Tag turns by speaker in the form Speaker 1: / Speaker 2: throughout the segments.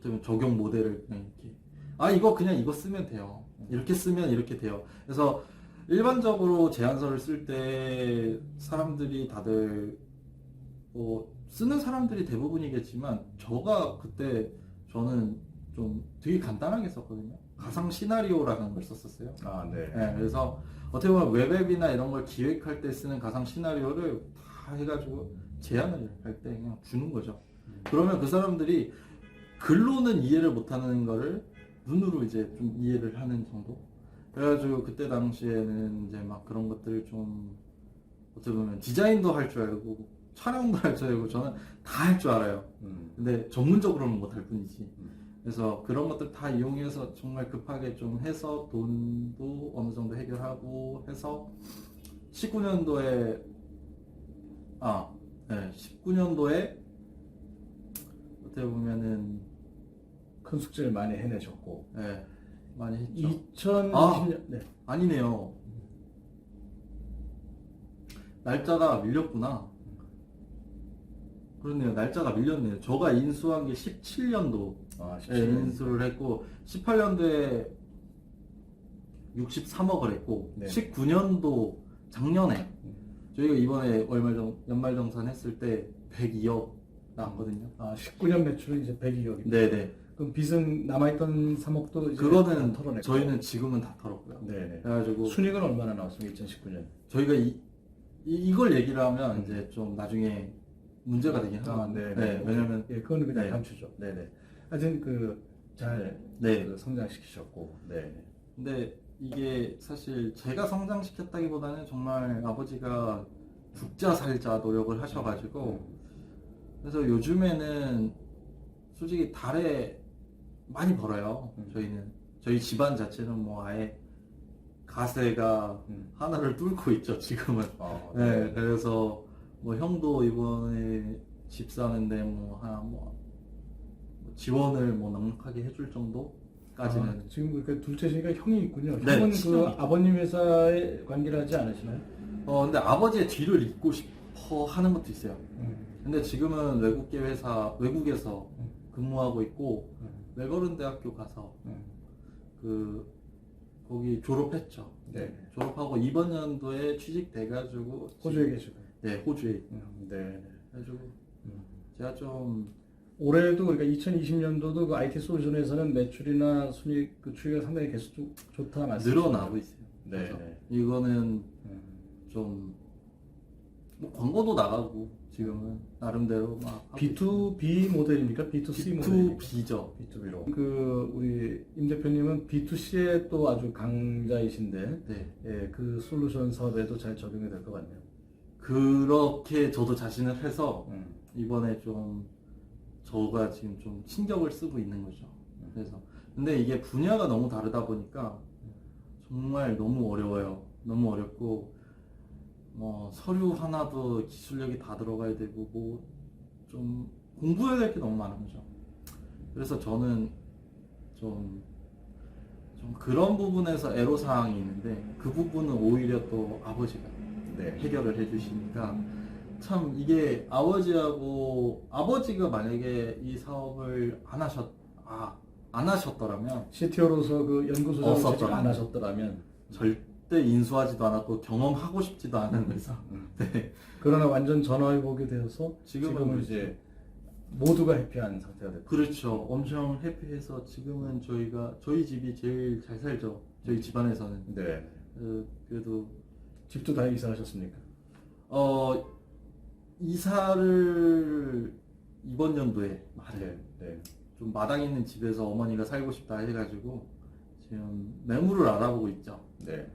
Speaker 1: 어떻게 보면 적용 모델을 그냥 이렇게 이거 그냥 이거 쓰면 돼요. 이렇게 쓰면 이렇게 돼요. 그래서 일반적으로 제안서를 쓸 때 사람들이 다들 쓰는 사람들이 대부분이겠지만 저는 좀 되게 간단하게 썼거든요. 가상 시나리오라는 걸 썼었어요.
Speaker 2: 네.
Speaker 1: 네, 그래서 어떻게 보면 웹앱이나 이런 걸 기획할 때 쓰는 가상 시나리오를 다 해가지고 제안을 할 때 그냥 주는 거죠. 그러면 그 사람들이 글로는 이해를 못하는 거를 눈으로 이제 좀 이해를 하는 정도. 그래가지고 그때 당시에는 이제 막 그런 것들을 좀 어떻게 보면 디자인도 할 줄 알고 촬영도 할 줄 알고 저는 다 할 줄 알아요. 근데 전문적으로는 못할 뿐이지. 그래서 그런 것들 다 이용해서 정말 급하게 좀 해서 돈도 어느 정도 해결하고 해서 19년도에 19년도에 어떻게 보면은
Speaker 2: 큰 숙제를 많이 해내셨고.
Speaker 1: 네, 많이 했죠.
Speaker 2: 2020년 네.
Speaker 1: 아니네요. 날짜가 밀렸구나. 그렇네요. 날짜가 밀렸네요. 저가 인수한 게 17년도.
Speaker 2: 17년.
Speaker 1: 인수를 했고 18년도에 63억을 했고
Speaker 2: 네.
Speaker 1: 19년도 작년에 저희가 이번에 연말정산 했을 때 102억 나왔거든요.
Speaker 2: 19년 매출은 이제 102억입니다.
Speaker 1: 네네.
Speaker 2: 그럼 빚은 남아있던 3억도 이제
Speaker 1: 그거는
Speaker 2: 다 털어냈고.
Speaker 1: 저희는 지금은 다 털었고요.
Speaker 2: 네네.
Speaker 1: 그래가지고
Speaker 2: 순이익은 얼마나 나왔습니까? 2019년.
Speaker 1: 저희가 이걸 얘기를 하면 이제 좀 나중에 문제가 되긴 하는데 네, 왜냐면
Speaker 2: 그거는 그냥
Speaker 1: 네.
Speaker 2: 감추죠. 네네. 하여튼 잘
Speaker 1: 네.
Speaker 2: 성장시키셨고. 네.
Speaker 1: 근데 이게 사실 제가 성장시켰다기보다는 정말 아버지가 죽자 살자 노력을 하셔가지고 그래서 요즘에는 솔직히 달에 많이 벌어요. 저희 집안 자체는 뭐 아예 가세가 하나를 뚫고 있죠 지금은. 네, 그래서 뭐 형도 이번에 집 사는데 지원을 넉넉하게 해줄 정도까지는.
Speaker 2: 지금 그 둘째시니까 형이 있군요.
Speaker 1: 네,
Speaker 2: 형은
Speaker 1: 친형이
Speaker 2: 아버님 회사에 관계를 하지 않으시나요?
Speaker 1: 근데 아버지의 뒤를 잇고 싶어 하는 것도 있어요. 근데 지금은 외국에서 근무하고 있고 멜버른 대학교 가서 거기 졸업했죠.
Speaker 2: 네.
Speaker 1: 졸업하고 이번 연도에 취직돼가지고
Speaker 2: 호주에 계시고.
Speaker 1: 네, 호주에
Speaker 2: 네.
Speaker 1: 해가지고 제가 좀
Speaker 2: 올해도 그러니까 2020년도도 그 IT 솔루션에서는 매출이나 순이익 추이가 상당히 계속 좋다 말씀이시죠?
Speaker 1: 늘어나고 있어요.
Speaker 2: 네.
Speaker 1: 그래서 이거는 좀 뭐 광고도 나가고 지금은 나름대로 막
Speaker 2: B2B 모델입니까? B2C 모델입니까?
Speaker 1: B2B죠.
Speaker 2: B2B로. 우리 임 대표님은 B2C에 또 아주 강자이신데,
Speaker 1: 네.
Speaker 2: 그 솔루션 사업에도 잘 적용이 될 것 같네요.
Speaker 1: 그렇게 저도 자신을 해서 이번에 좀 저가 지금 좀 신경을 쓰고 있는 거죠. 그래서 근데 이게 분야가 너무 다르다 보니까 정말 너무 어려워요. 너무 어렵고 서류 하나도 기술력이 다 들어가야 되고 좀 공부해야 될 게 너무 많은 거죠. 그래서 저는 좀 그런 부분에서 애로사항이 있는데 그 부분은 오히려 또 아버지가 해결을 해주시니까 참 이게 아버지가 만약에 이 사업을 안 하셨더라면
Speaker 2: CTO로서 그 연구소장을
Speaker 1: 없었더라면.
Speaker 2: 제작 안 하셨더라면
Speaker 1: 절대 인수하지도 않았고 경험하고 싶지도 않은 회사. 네.
Speaker 2: 그러나 완전 전화위복이 되어서
Speaker 1: 지금은
Speaker 2: 이제 모두가 해피한 상태가 됐고.
Speaker 1: 그렇죠. 엄청 해피해서 지금은 저희 집이 제일 잘 살죠. 저희 집안에서는.
Speaker 2: 네.
Speaker 1: 그래도
Speaker 2: 집도 다 이사하셨습니까?
Speaker 1: 이사를 이번 연도에
Speaker 2: 네.
Speaker 1: 좀 마당 있는 집에서 어머니가 살고 싶다 해가지고 지금 매물을 알아보고 있죠.
Speaker 2: 네.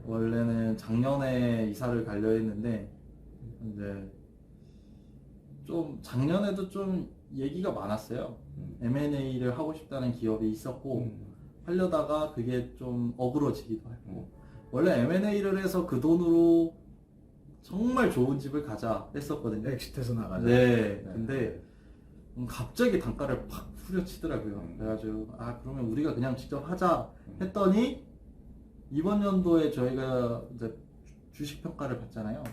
Speaker 1: 원래는 작년에 이사를 가려 했는데 이제 좀 작년에도 좀 얘기가 많았어요. M&A를 하고 싶다는 기업이 있었고 하려다가 그게 좀 어그러지기도 했고 원래 M&A를 해서 그 돈으로 정말 좋은 집을 가자 했었거든요.
Speaker 2: 엑시트에서 나가자.
Speaker 1: 네. 근데 갑자기 단가를 팍 후려치더라고요. 그래가지고 그러면 우리가 그냥 직접 하자 했더니 이번 연도에 저희가 이제 주식 평가를 받잖아요.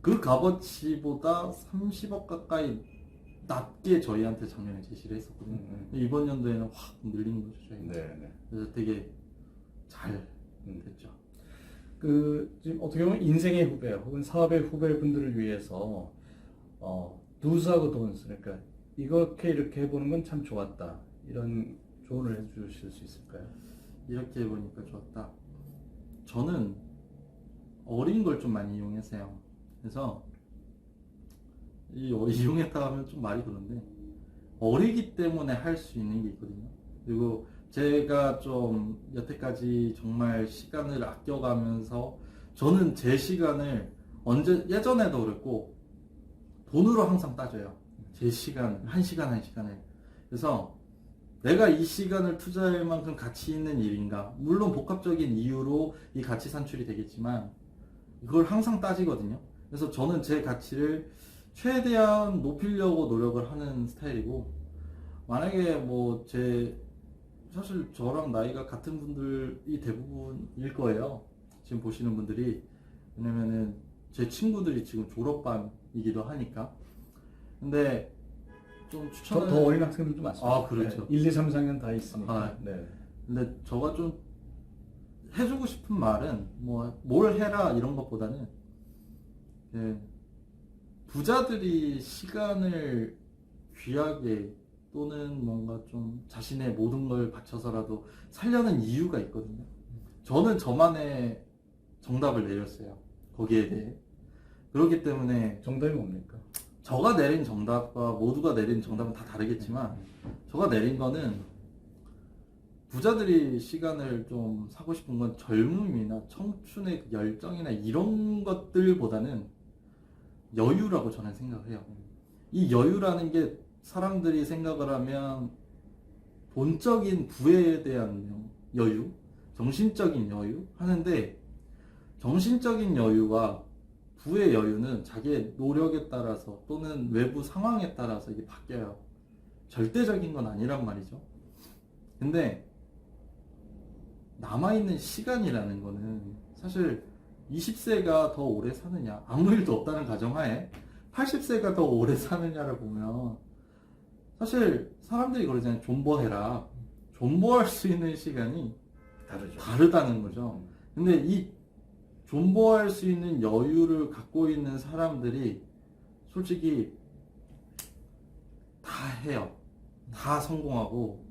Speaker 1: 그 값어치보다 30억 가까이 낮게 저희한테 작년에 제시를 했었거든요. 이번 연도에는 확 늘린 거죠, 저희가.
Speaker 3: 네.
Speaker 1: 그래서 되게 잘 됐죠.
Speaker 2: 그 지금 어떻게 보면 인생의 후배 혹은 사업의 후배분들을 위해서 dos하고 don'ts, 그러니까 이렇게 해보는 건 참 좋았다, 이런 조언을 해주실 수 있을까요?
Speaker 1: 이렇게 해보니까 좋았다. 저는 어린 걸 좀 많이 이용했어요. 그래서 이용했다 하면 좀 말이 그런데 어리기 때문에 할 수 있는 게 있거든요. 그리고 제가 좀 여태까지 정말 시간을 아껴가면서 저는 제 시간을 예전에도 그랬고 돈으로 항상 따져요. 제 시간, 한 시간을. 그래서 내가 이 시간을 투자할 만큼 가치 있는 일인가? 물론 복합적인 이유로 이 가치 산출이 되겠지만 이걸 항상 따지거든요. 그래서 저는 제 가치를 최대한 높이려고 노력을 하는 스타일이고, 만약에 사실 저랑 나이가 같은 분들이 대부분일 거예요. 지금 보시는 분들이. 왜냐면은 제 친구들이 지금 졸업반이기도 하니까. 근데 좀 추천을
Speaker 2: 더 어린 학생들도 많습니다.
Speaker 1: 아, 그렇죠.
Speaker 2: 1, 2, 3, 4학년 다 있으니까.
Speaker 1: 아,
Speaker 2: 네.
Speaker 1: 근데 저가 좀 해주고 싶은 말은 뭘 해라 이런 것보다는 부자들이 시간을 귀하게 또는 뭔가 좀 자신의 모든 걸 바쳐서라도 살려는 이유가 있거든요. 저는 저만의 정답을 내렸어요. 거기에 대해. 그렇기 때문에
Speaker 2: 정답이 뭡니까?
Speaker 1: 저가 내린 정답과 모두가 내린 정답은 다 다르겠지만 저가 내린 거는 부자들이 시간을 좀 사고 싶은 건 젊음이나 청춘의 열정이나 이런 것들보다는 여유라고 저는 생각을 해요. 이 여유라는 게 사람들이 생각을 하면 본적인 부에 대한 여유, 정신적인 여유 하는데, 정신적인 여유와 부의 여유는 자기의 노력에 따라서 또는 외부 상황에 따라서 이게 바뀌어요. 절대적인 건 아니란 말이죠. 근데 남아있는 시간이라는 거는 사실 20세가 더 오래 사느냐, 아무 일도 없다는 가정하에 80세가 더 오래 사느냐를 보면 사실 사람들이 그러잖아요. 존버해라. 존버할 수 있는 시간이 다르다는 거죠. 근데 이 존버할 수 있는 여유를 갖고 있는 사람들이 솔직히 다 해요. 다 성공하고,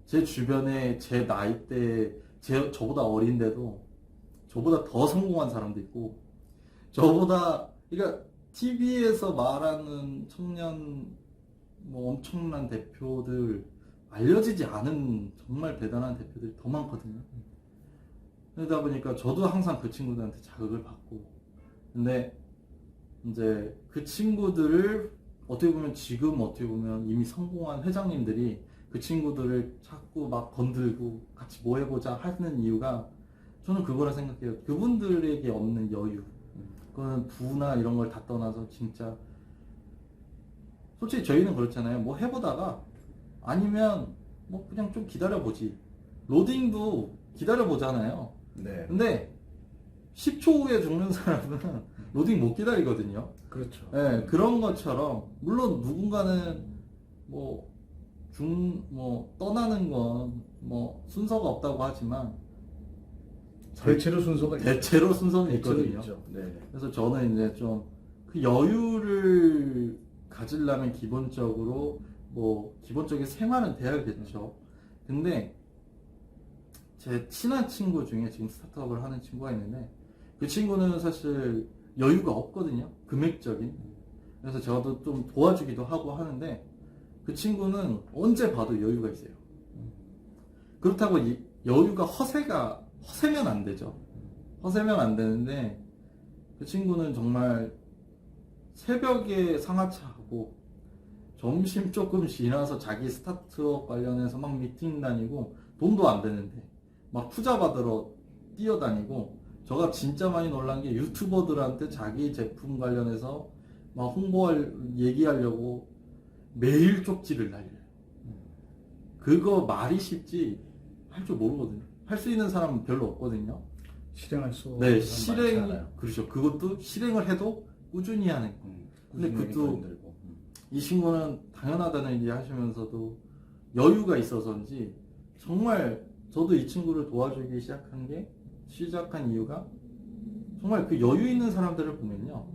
Speaker 1: 제 주변에 제 나이대 저보다 어린데도 저보다 더 성공한 사람도 있고, 그러니까 TV에서 말하는 청년 엄청난 대표들, 알려지지 않은 정말 대단한 대표들이 더 많거든요. 그러다 보니까 저도 항상 그 친구들한테 자극을 받고, 근데 이제 그 친구들을 어떻게 보면 이미 성공한 회장님들이 그 친구들을 자꾸 막 건들고 같이 뭐 해보자 하는 이유가, 저는 그거라 생각해요. 그분들에게 없는 여유, 그거는 부나 이런 걸 다 떠나서 진짜 솔직히 저희는 그렇잖아요. 뭐 해보다가 아니면 그냥 좀 기다려보지. 로딩도 기다려보잖아요.
Speaker 2: 네.
Speaker 1: 근데 10초 후에 죽는 사람은 로딩 못 기다리거든요.
Speaker 2: 그렇죠.
Speaker 1: 네, 그런 것처럼 물론 누군가는 떠나는 건 순서가 없다고 하지만
Speaker 2: 대체로 순서가
Speaker 1: 순서는 있거든요.
Speaker 2: 있죠. 네.
Speaker 1: 그래서 저는 이제 좀 그 여유를 가지려면 기본적인 생활은 돼야겠죠. 근데 제 친한 친구 중에 지금 스타트업을 하는 친구가 있는데, 그 친구는 사실 여유가 없거든요. 금액적인. 그래서 저도 좀 도와주기도 하고 하는데, 그 친구는 언제 봐도 여유가 있어요. 그렇다고 이 여유가 허세면 안 되죠. 허세면 안 되는데, 그 친구는 정말 새벽에 상하차하고 점심 조금 지나서 자기 스타트업 관련해서 막 미팅 다니고, 돈도 안 되는데 막 투자 받으러 뛰어다니고, 저가 진짜 많이 놀란 게 유튜버들한테 자기 제품 관련해서 막 얘기하려고 매일 쪽지를 날려요. 그거 말이 쉽지 할 줄 모르거든요. 할 수 있는 사람은 별로 없거든요.
Speaker 2: 실행할 수
Speaker 1: 네,
Speaker 2: 많지 않아요.
Speaker 1: 그렇죠. 그것도 실행을 해도 꾸준히 하는 거. 근데 그것도 이 친구는 당연하다는 얘기 하시면서도 여유가 있어서인지 정말 저도 이 친구를 도와주기 시작한 이유가 정말 그 여유 있는 사람들을 보면요.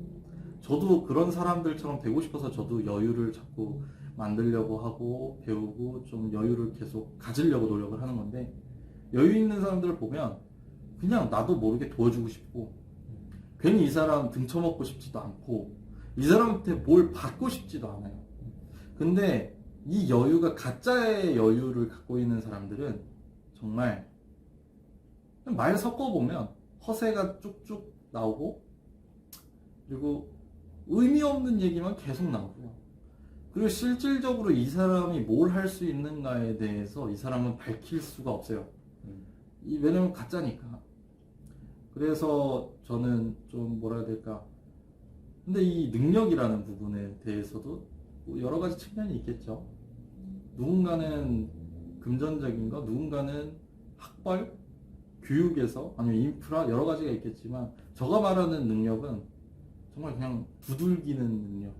Speaker 1: 저도 그런 사람들처럼 되고 싶어서 저도 여유를 자꾸 만들려고 하고 배우고 좀 여유를 계속 가지려고 노력을 하는 건데 여유 있는 사람들을 보면 그냥 나도 모르게 도와주고 싶고 괜히 이 사람 등쳐먹고 싶지도 않고 이 사람한테 뭘 받고 싶지도 않아요. 근데 이 여유가 가짜의 여유를 갖고 있는 사람들은 정말 말 섞어보면 허세가 쭉쭉 나오고 그리고 의미 없는 얘기만 계속 나오고요. 그리고 실질적으로 이 사람이 뭘 할 수 있는가에 대해서 이 사람은 밝힐 수가 없어요. 왜냐면 가짜니까. 그래서 저는 좀 뭐라 해야 될까. 근데 이 능력이라는 부분에 대해서도 뭐 여러 가지 측면이 있겠죠. 누군가는 금전적인 거, 누군가는 학벌, 교육에서, 아니면 인프라, 여러 가지가 있겠지만, 제가 말하는 능력은 정말 그냥 두들기는 능력.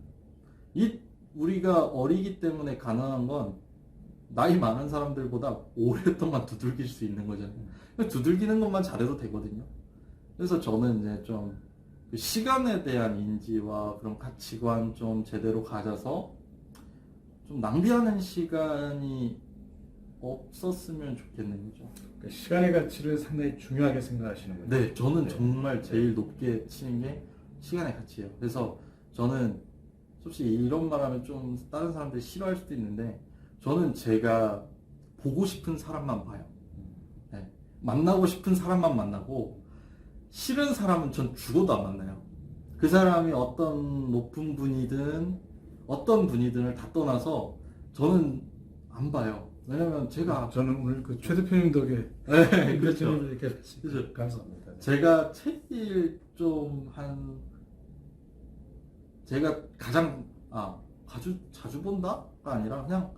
Speaker 1: 우리가 어리기 때문에 가능한 건 나이 많은 사람들보다 오랫동안 두들길 수 있는 거잖아요. 두들기는 것만 잘해도 되거든요. 그래서 저는 이제 좀 시간에 대한 인지와 그런 가치관 좀 제대로 가져서 좀 낭비하는 시간이 없었으면 좋겠는 거죠.
Speaker 2: 그러니까 시간의 가치를 상당히 중요하게 생각하시는 거죠.
Speaker 1: 네, 저는
Speaker 2: 네.
Speaker 1: 정말 제일 높게 치는 게 시간의 가치예요. 그래서 저는 솔직히 이런 말하면 좀 다른 사람들이 싫어할 수도 있는데 저는 제가 보고 싶은 사람만 봐요. 네, 만나고 싶은 사람만 만나고 싫은 사람은 전 죽어도 안 만나요. 그 사람이 어떤 높은 분이든 어떤 분이든을 다 떠나서 저는 안 봐요. 왜냐면 제가
Speaker 2: 저는 오늘 그 최 대표님 덕에
Speaker 1: 네,
Speaker 2: 임
Speaker 1: 그렇죠.
Speaker 2: 대표님을 이렇게 뵀습니다.
Speaker 1: 그렇죠.
Speaker 2: 감사합니다. 네.
Speaker 1: 제가 제가 가장 자주 본다가 아니라 그냥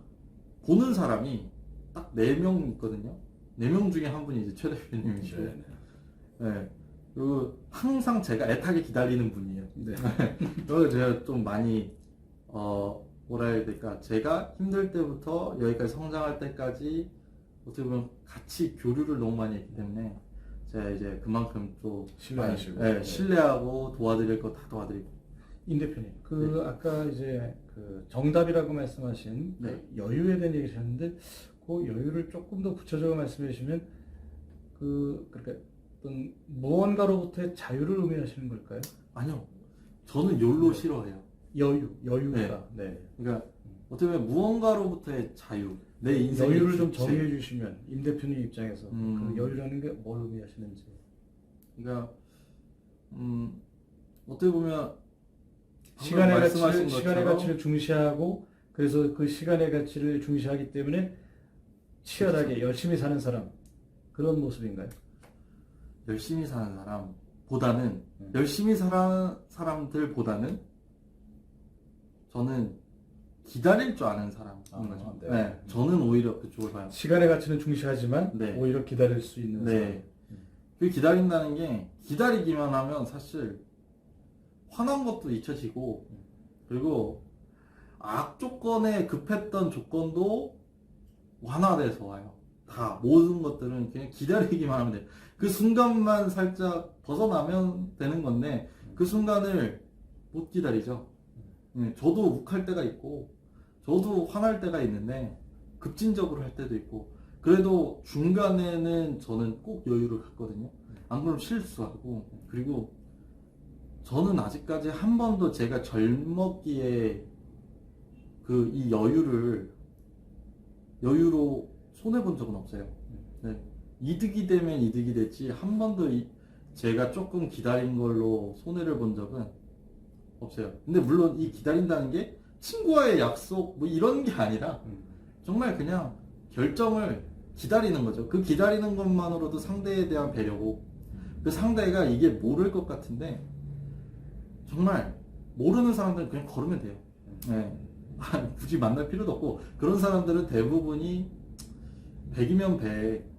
Speaker 1: 보는 사람이 딱 4명 있거든요. 4명 중에 한 분이 이제 최 대표님이시고,
Speaker 2: 네,
Speaker 1: 네. 그리고 항상 제가 애타게 기다리는 분이에요.
Speaker 2: 네.
Speaker 1: 그래서 제가 좀 많이 뭐라 해야 될까, 제가 힘들 때부터 여기까지 성장할 때까지 어떻게 보면 같이 교류를 너무 많이 했기 때문에 제가 이제 그만큼 또
Speaker 2: 신뢰하시고.
Speaker 1: 네,
Speaker 2: 네.
Speaker 1: 신뢰하고 도와드릴 거 다 도와드리고.
Speaker 2: 임 대표님,
Speaker 1: 네.
Speaker 2: 아까 이제 그 정답이라고 말씀하신
Speaker 1: 네.
Speaker 2: 그 여유에 대한 얘기 하셨는데, 그 여유를 조금 더 구체적으로 말씀해 주시면, 그러니까 어떤 무언가로부터의 자유를 의미하시는 걸까요?
Speaker 1: 아니요, 저는 욜로
Speaker 2: 네.
Speaker 1: 싫어해요.
Speaker 2: 여유가. 네.
Speaker 1: 그러니까 어떻게 보면 무언가로부터의 자유, 내 인생의
Speaker 2: 여유를 좀
Speaker 1: 주체.
Speaker 2: 정의해 주시면, 임 대표님 입장에서 그 여유라는 게 뭘 의미하시는지.
Speaker 1: 그러니까 어떻게 보면
Speaker 2: 시간의
Speaker 1: 말씀하신
Speaker 2: 시간의
Speaker 1: 것처럼
Speaker 2: 가치를 중시하고, 그래서 그 시간의 가치를 중시하기 때문에 치열하게 열심히 사는 사람, 그런 모습인가요?
Speaker 1: 열심히 사는 사람보다는 열심히 사는 사람들보다는 저는 기다릴 줄 아는 사람인 거죠.
Speaker 2: 네.
Speaker 1: 네, 저는 오히려 그쪽을 봐요.
Speaker 2: 시간의 가치는 중시하지만
Speaker 1: 네.
Speaker 2: 오히려 기다릴 수 있는
Speaker 1: 네. 그 기다린다는 게 기다리기만 하면 사실 화난 것도 잊혀지고 그리고 악조건에 급했던 조건도 완화돼서 와요. 다 모든 것들은 그냥 기다리기만 하면 돼요. 그 순간만 살짝 벗어나면 되는 건데 그 순간을 못 기다리죠. 저도 욱할 때가 있고 저도 화날 때가 있는데 급진적으로 할 때도 있고 그래도 중간에는 저는 꼭 여유를 갖거든요. 안 그러면 실수하고 그리고 저는 아직까지 한 번도 제가 젊었기에 이 여유로 손해본 적은 없어요. 네. 이득이 되면 이득이 됐지 한 번도 제가 조금 기다린 걸로 손해를 본 적은 없어요. 근데 물론 이 기다린다는 게 친구와의 약속 뭐 이런 게 아니라 정말 그냥 결정을 기다리는 거죠. 그 기다리는 것만으로도 상대에 대한 배려고 그 상대가 이게 모를 것 같은데 정말 모르는 사람들은 그냥 걸으면 돼요. 네. 굳이 만날 필요도 없고 그런 사람들은 대부분이 100이면 100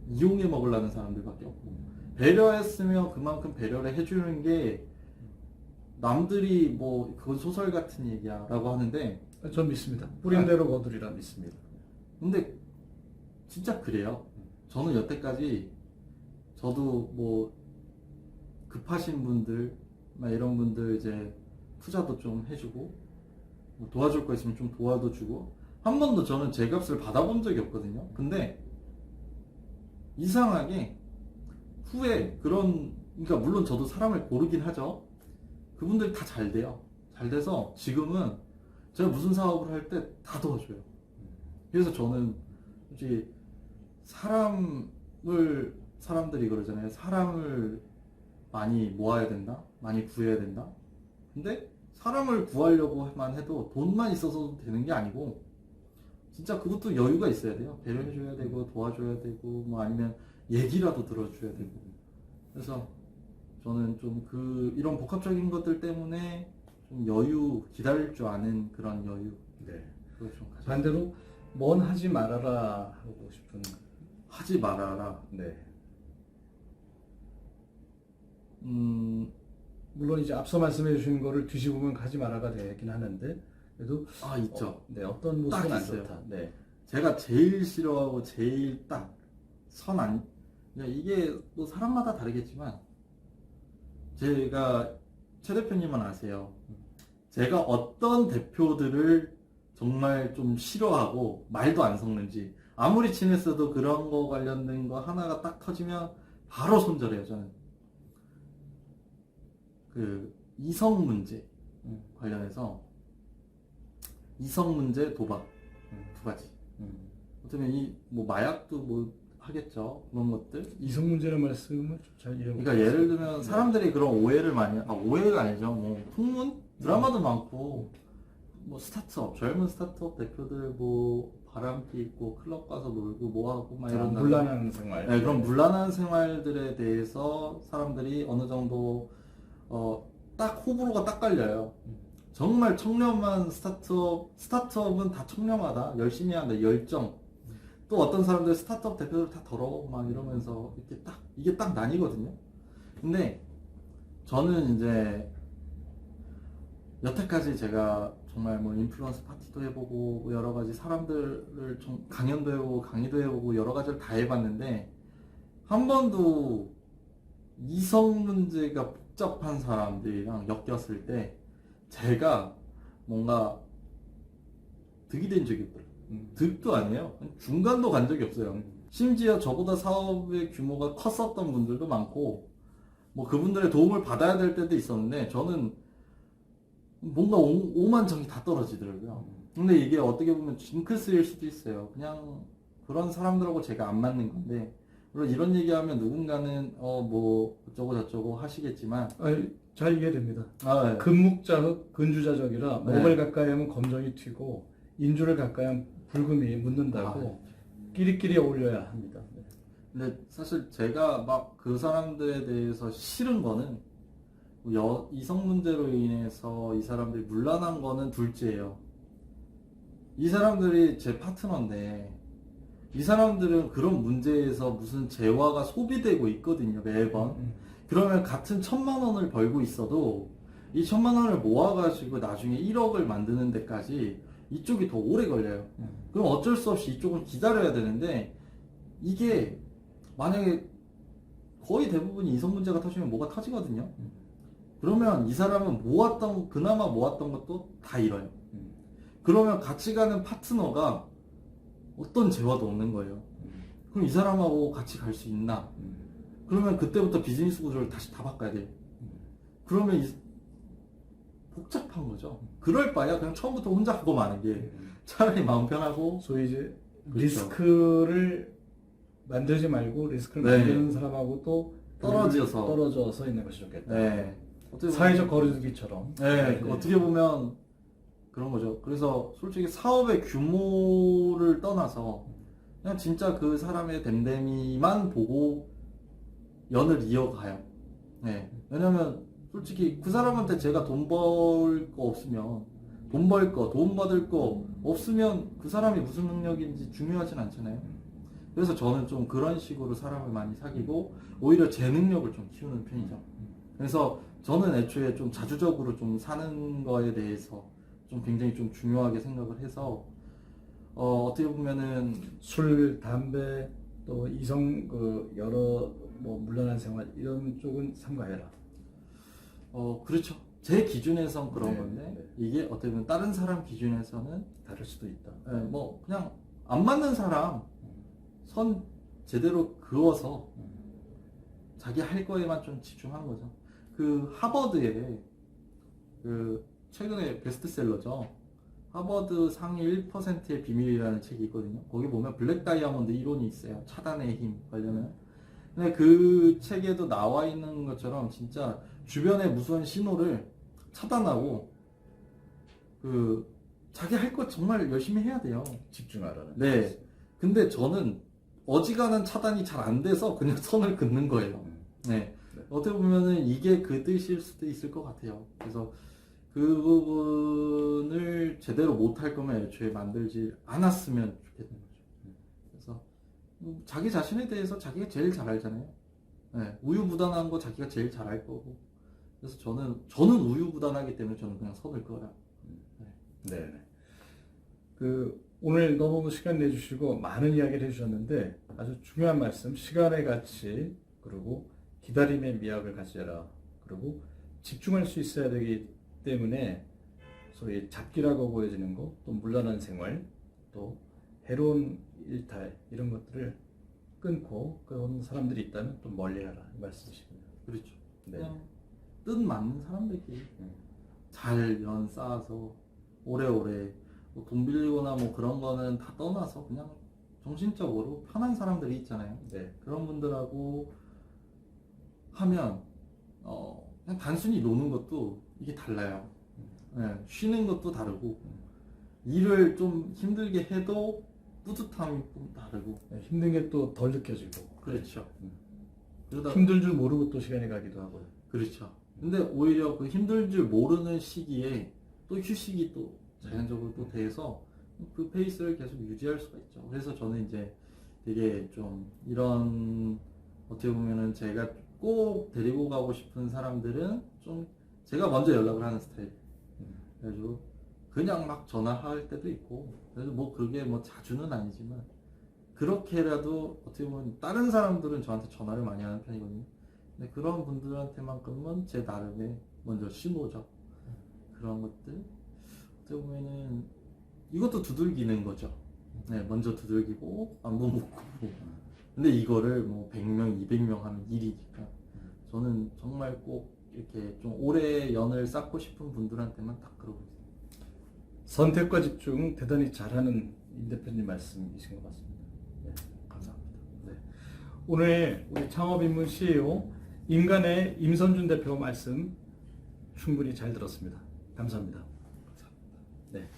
Speaker 1: 이용해 먹으려는 사람들밖에 없고 배려했으면 그만큼 배려를 해주는 게 남들이 뭐 그건 소설 같은 얘기야라고 하는데
Speaker 2: 전 믿습니다. 뿌린 대로 거두리라 믿습니다.
Speaker 1: 근데 진짜 그래요. 저는 여태까지 저도 뭐 급하신 분들 막 이런 분들 이제 투자도 좀 해주고 뭐 도와줄 거 있으면 좀 도와도 주고 한 번도 저는 제 값을 받아본 적이 없거든요. 근데 이상하게 후에 그러니까 물론 저도 사람을 고르긴 하죠. 그분들이 다 잘 돼요. 잘 돼서 지금은 제가 무슨 사업을 할 때 다 도와줘요. 그래서 저는 솔직히 사람들이 그러잖아요. 사람을 많이 모아야 된다, 많이 구해야 된다. 근데 사람을 구하려고만 해도 돈만 있어서 되는 게 아니고 진짜 그것도 여유가 있어야 돼요. 배려해줘야 되고 도와줘야 되고 뭐 아니면 얘기라도 들어줘야 되고. 그래서 저는 좀 이런 복합적인 것들 때문에 좀 여유, 기다릴 줄 아는 그런 여유.
Speaker 2: 네.
Speaker 1: 그걸 좀 가져.
Speaker 2: 반대로 뭔 하지 말아라 하고 싶은.
Speaker 1: 하지 말아라.
Speaker 2: 네. 물론 이제 앞서 말씀해 주신 거를 뒤집으면 가지 말아가 되긴 하는데 그래도
Speaker 1: 있죠.
Speaker 2: 네, 어떤 모습은
Speaker 1: 딱
Speaker 2: 안
Speaker 1: 있어요.
Speaker 2: 좋다. 네.
Speaker 1: 제가 제일 싫어하고 제일 딱 이게 뭐 사람마다 다르겠지만 제가 최 대표님은 아세요. 제가 어떤 대표들을 정말 좀 싫어하고 말도 안 섞는지 아무리 친했어도 그런 거 관련된 거 하나가 딱 터지면 바로 손절해요. 저는 그 이성 문제 관련해서 이성 문제, 도박 두 가지. 어쩌면 뭐 마약도 뭐 하겠죠. 그런 것들.
Speaker 2: 이성 문제라는 말씀을 좀 잘 이해 못.
Speaker 1: 그러니까 예를 들면 사람들이 그런 오해를 오해가 아니죠. 뭐 풍문 드라마도 많고 뭐 스타트업 젊은 스타트업 대표들 뭐 바람피 있고 클럽 가서 놀고 뭐 하고 막 이런
Speaker 2: 물란한 생활.
Speaker 1: 네, 그런 물란한 생활들에 대해서 사람들이 어느 정도 딱 호불호가 딱 갈려요. 정말 청렴한 스타트업은 다 청렴하다, 열심히 한다, 열정. 또 어떤 사람들 스타트업 대표들 다 더러워 막 이러면서 이게 딱 나뉘거든요. 근데 저는 이제 여태까지 제가 정말 뭐 인플루언서 파티도 해보고 뭐 여러 가지 사람들을 좀 강연도 해보고 강의도 해보고 여러 가지를 다 해봤는데 한 번도 이성 문제가 복잡한 사람들이랑 엮였을 때 제가 뭔가 득이 된 적이 없어요. 득도 아니에요. 중간도 간 적이 없어요. 심지어 저보다 사업의 규모가 컸었던 분들도 많고 뭐 그분들의 도움을 받아야 될 때도 있었는데 저는 뭔가 오만정이 다 떨어지더라고요. 근데 이게 어떻게 보면 징크스일 수도 있어요. 그냥 그런 사람들하고 제가 안 맞는 건데 물론 이런 얘기하면 누군가는 뭐 어쩌고 저쩌고 하시겠지만
Speaker 2: 잘 이해됩니다.
Speaker 1: 네.
Speaker 2: 금묵자흑 근주자적이라
Speaker 1: 네.
Speaker 2: 목을 가까이 하면 검정이 튀고 인주를 가까이 하면 불금이 묻는다고 끼리끼리 어울려야 합니다. 네.
Speaker 1: 근데 사실 제가 막 그 사람들에 대해서 싫은 거는 이성 문제로 인해서 이 사람들이 물란한 거는 둘째예요. 이 사람들이 제 파트너인데 이 사람들은 그런 문제에서 무슨 재화가 소비되고 있거든요, 매번. 그러면 같은 1,000만 원을 벌고 있어도 이 1,000만 원을 모아가지고 나중에 1억을 만드는 데까지 이쪽이 더 오래 걸려요. 그럼 어쩔 수 없이 이쪽은 기다려야 되는데 이게 만약에 거의 대부분이 이성 문제가 터지면 뭐가 터지거든요. 그러면 이 사람은 그나마 모았던 것도 다 잃어요. 그러면 같이 가는 파트너가 어떤 재화도 없는 거예요. 그럼 이 사람하고 같이 갈 수 있나? 그러면 그때부터 비즈니스 구조를 다시 다 바꿔야 돼요. 그러면 복잡한 거죠. 그럴 바야 그냥 처음부터 혼자 하고 마는 게 차라리 마음 편하고.
Speaker 2: 소위 이제
Speaker 1: 그렇죠.
Speaker 2: 리스크를 만들지 말고 리스크를
Speaker 1: 네.
Speaker 2: 만드는 사람하고 또 떨어져서 있는 것이 좋겠다.
Speaker 1: 네.
Speaker 2: 사회적 거리두기처럼.
Speaker 1: 네. 어떻게 보면 그런 거죠. 그래서 솔직히 사업의 규모를 떠나서 그냥 진짜 그 사람의 댐댐이만 보고 연을 이어가요. 네. 왜냐면 솔직히 그 사람한테 제가 돈 벌 거 없으면 돈 받을 거 없으면 그 사람이 무슨 능력인지 중요하진 않잖아요. 그래서 저는 좀 그런 식으로 사람을 많이 사귀고 오히려 제 능력을 좀 키우는 편이죠. 그래서 저는 애초에 좀 자주적으로 좀 사는 거에 대해서 좀 굉장히 좀 중요하게 생각을 해서 어떻게 보면은
Speaker 2: 술, 담배, 또 이성 그 여러 뭐 물란한 생활 이런 쪽은 삼가해라.
Speaker 1: 그렇죠. 제 기준에선 그런
Speaker 2: 네,
Speaker 1: 건데
Speaker 2: 네.
Speaker 1: 이게 어떻게 보면 다른 사람 기준에서는
Speaker 2: 다를 수도 있다.
Speaker 1: 뭐 그냥 안 맞는 사람 선 제대로 그어서 자기 할 거에만 좀 집중한 거죠. 그 하버드에 그 최근에 베스트셀러죠. 하버드 상위 1%의 비밀이라는 책이 있거든요. 거기 보면 블랙 다이아몬드 이론이 있어요. 차단의 힘 관련한. 근데 그 책에도 나와 있는 것처럼 진짜 주변의 무수한 신호를 차단하고 그 자기 할 것 정말 열심히 해야 돼요.
Speaker 2: 집중하라는.
Speaker 1: 네. 근데 저는 어지간한 차단이 잘 안 돼서 그냥 선을 긋는 거예요. 네. 어떻게 보면은 이게 그 뜻일 수도 있을 것 같아요. 그래서 그 부분을 제대로 못할 거면 애초에 만들지 않았으면 좋겠는 거죠. 그래서 자기 자신에 대해서 자기가 제일 잘 알잖아요. 네. 우유부단한 거 자기가 제일 잘 알 거고. 그래서 저는 우유부단하기 때문에 저는 그냥 선을 그어요.
Speaker 2: 네. 그 오늘 너무 시간 내주시고 많은 이야기를 해주셨는데 아주 중요한 말씀, 시간의 가치, 그리고 기다림의 미학을 가져라. 그리고 집중할 수 있어야 되기 때문에 소위 잡기라고 보여지는 거, 또 문란한 생활, 또 해로운 일탈 이런 것들을 끊고 그런 사람들이 있다면 좀 멀리하라 이 말씀이십니다.
Speaker 1: 그렇죠.
Speaker 2: 네.
Speaker 1: 그냥 뜻 맞는 사람들끼리 잘 연 쌓아서 오래오래 뭐돈 빌리거나 뭐 그런 거는 다 떠나서 그냥 정신적으로 편한 사람들이 있잖아요.
Speaker 2: 네.
Speaker 1: 그런 분들하고 하면 그냥 단순히 노는 것도 이게 달라요. 네, 쉬는 것도 다르고 일을 좀 힘들게 해도 뿌듯함이 좀 다르고.
Speaker 2: 네, 힘든 게 또 덜 느껴지고.
Speaker 1: 그렇죠.
Speaker 2: 음.
Speaker 1: 그러다
Speaker 2: 힘들 줄 모르고 또 시간이 가기도 하고요.
Speaker 1: 그렇죠. 근데 오히려 그 힘들 줄 모르는 시기에 또 휴식이 또 자연적으로 또 돼서 그 페이스를 계속 유지할 수가 있죠. 그래서 저는 이제 되게 좀 이런 어떻게 보면은 제가 꼭 데리고 가고 싶은 사람들은 좀 제가 먼저 연락을 하는 스타일. 그래가지고 그냥 막 전화할 때도 있고, 그래서 뭐 그게 뭐 자주는 아니지만 그렇게라도 어떻게 보면 다른 사람들은 저한테 전화를 많이 하는 편이거든요. 근데 그런 분들한테만큼은 제 나름의 먼저 신호죠. 그런 것들 어떻게 보면은 이것도 두들기는 거죠. 네, 먼저 두들기고 안부 묻고. 근데 이거를 뭐 100명, 200명 하는 일이니까 저는 정말 꼭 이렇게 좀 오래 연을 쌓고 싶은 분들한테만 딱 그러고 있어요.
Speaker 2: 선택과 집중 대단히 잘하는 임 대표님 말씀이신 것 같습니다. 네,
Speaker 1: 감사합니다.
Speaker 2: 네. 오늘 우리 창업인문 CEO 인간의 임선준 대표 말씀 충분히 잘 들었습니다. 감사합니다.
Speaker 1: 감사합니다.
Speaker 2: 네.